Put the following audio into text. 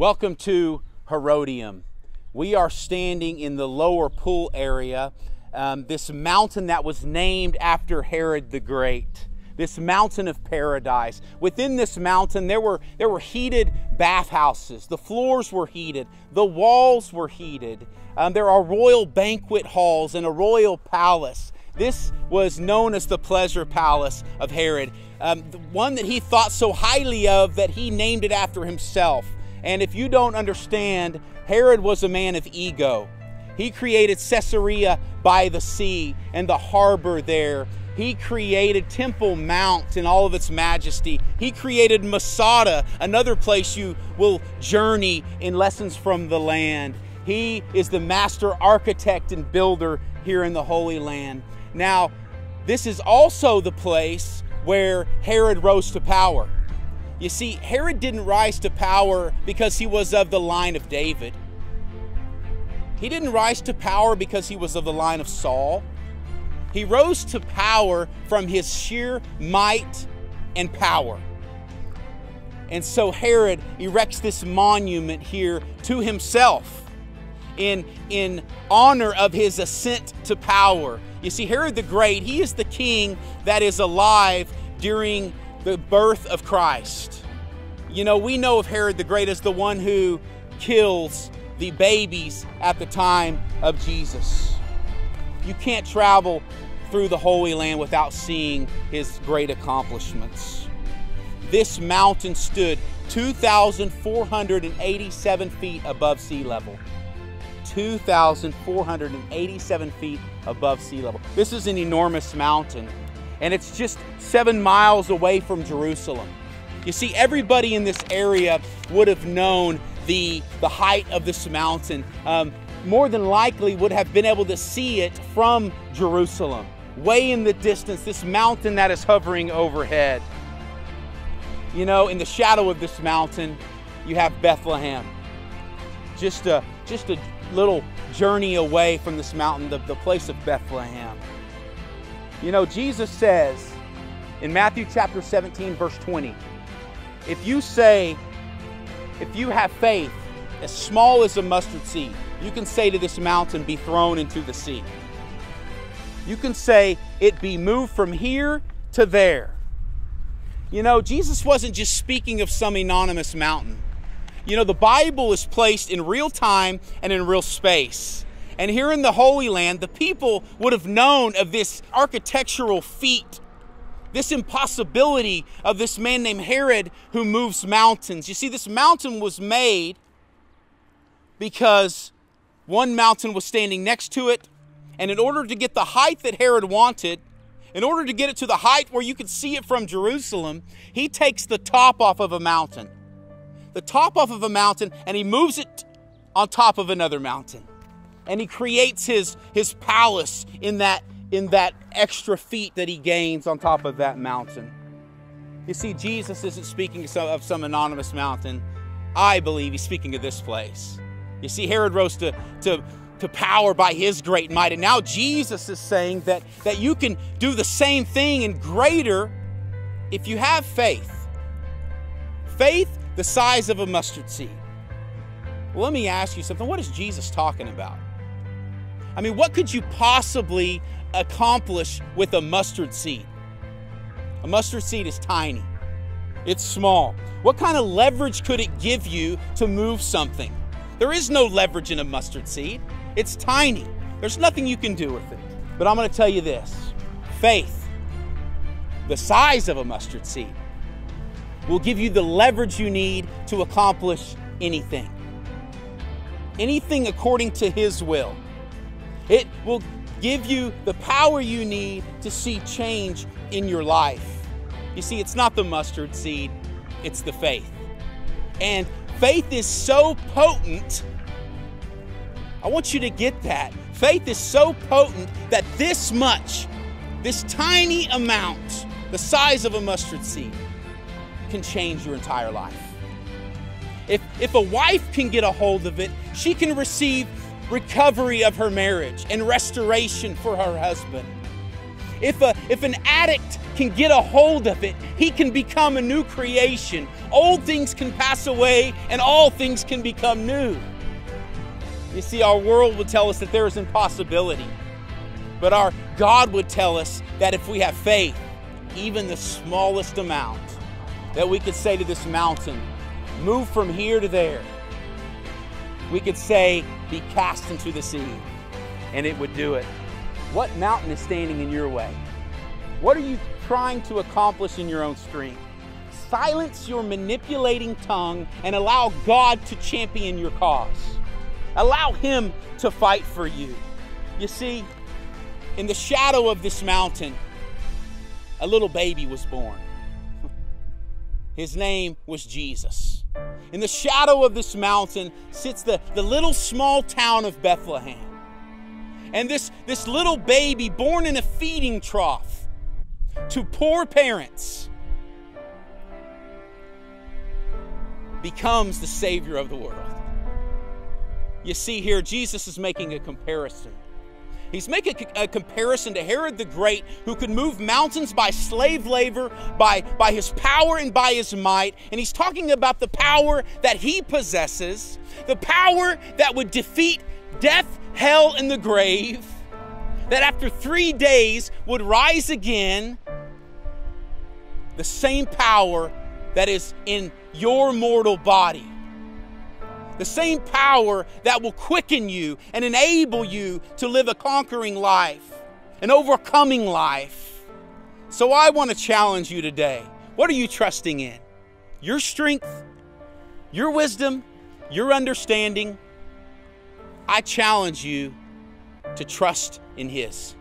Welcome to Herodium. We are standing in the lower pool area, this mountain that was named after Herod the Great, this mountain of paradise. Within this mountain there were heated bathhouses. The floors were heated, the walls were heated. There are royal banquet halls and a royal palace. This was known as the pleasure palace of Herod, the one that he thought so highly of that he named it after himself. And if you don't understand, Herod was a man of ego. He created Caesarea by the sea and the harbor there. He created Temple Mount in all of its majesty. He created Masada, another place you will journey in Lessons from the Land. He is the master architect and builder here in the Holy Land. Now, this is also the place where Herod rose to power. You see, Herod didn't rise to power because he was of the line of David. He didn't rise to power because he was of the line of Saul. He rose to power from his sheer might and power. And so Herod erects this monument here to himself in honor of his ascent to power. You see, Herod the Great, he is the king that is alive during the birth of Christ. You know, we know of Herod the Great as the one who kills the babies at the time of Jesus. You can't travel through the Holy Land without seeing his great accomplishments. This mountain stood 2,487 feet above sea level. 2,487 feet above sea level. This is an enormous mountain, and it's just 7 miles away from Jerusalem. You see, everybody in this area would have known the height of this mountain. More than likely would have been able to see it from Jerusalem. Way in the distance, this mountain that is hovering overhead. You know, in the shadow of this mountain, you have Bethlehem. Just a little journey away from this mountain, the place of Bethlehem. You know, Jesus says in Matthew chapter 17, verse 20, if you have faith as small as a mustard seed, you can say to this mountain, be thrown into the sea. You can say it be moved from here to there. You know, Jesus wasn't just speaking of some anonymous mountain. You know, the Bible is placed in real time and in real space. And here in the Holy Land, the people would have known of this architectural feat, this impossibility of this man named Herod who moves mountains. You see, this mountain was made because one mountain was standing next to it, and in order to get the height that Herod wanted, in order to get it to the height where you could see it from Jerusalem, he takes the top off of a mountain. The top off of a mountain, and he moves it on top of another mountain. And he creates his palace in that extra feet that he gains on top of that mountain. You see, Jesus isn't speaking of some anonymous mountain. I believe he's speaking of this place. You see, Herod rose to power by his great might. And now Jesus is saying that you can do the same thing and greater if you have faith. Faith the size of a mustard seed. Well, let me ask you something. What is Jesus talking about? I mean, what could you possibly accomplish with a mustard seed? A mustard seed is tiny. It's small. What kind of leverage could it give you to move something? There is no leverage in a mustard seed. It's tiny. There's nothing you can do with it. But I'm going to tell you this. Faith, the size of a mustard seed, will give you the leverage you need to accomplish anything. Anything according to His will. It will give you the power you need to see change in your life. You see, it's not the mustard seed, it's the faith. And faith is so potent. I want you to get that. Faith is so potent that this tiny amount, the size of a mustard seed, can change your entire life. If a wife can get a hold of it, she can receive recovery of her marriage and restoration for her husband. If an addict can get a hold of it, he can become a new creation. Old things can pass away and all things can become new. You see, our world would tell us that there is impossibility. But our God would tell us that if we have faith, even the smallest amount, that we could say to this mountain, move from here to there. We could say, be cast into the sea, and it would do it. What mountain is standing in your way? What are you trying to accomplish in your own strength? Silence your manipulating tongue and allow God to champion your cause. Allow Him to fight for you. You see, in the shadow of this mountain, a little baby was born. His name was Jesus. In the shadow of this mountain sits the little small town of Bethlehem. And this little baby born in a feeding trough to poor parents becomes the Savior of the world. You see here, Jesus is making a comparison. He's making a comparison to Herod the Great, who could move mountains by slave labor, by his power and by his might. And he's talking about the power that he possesses, the power that would defeat death, hell, and the grave, that after 3 days would rise again. The same power that is in your mortal body. The same power that will quicken you and enable you to live a conquering life, an overcoming life. So I want to challenge you today. What are you trusting in? Your strength, your wisdom, your understanding? I challenge you to trust in His.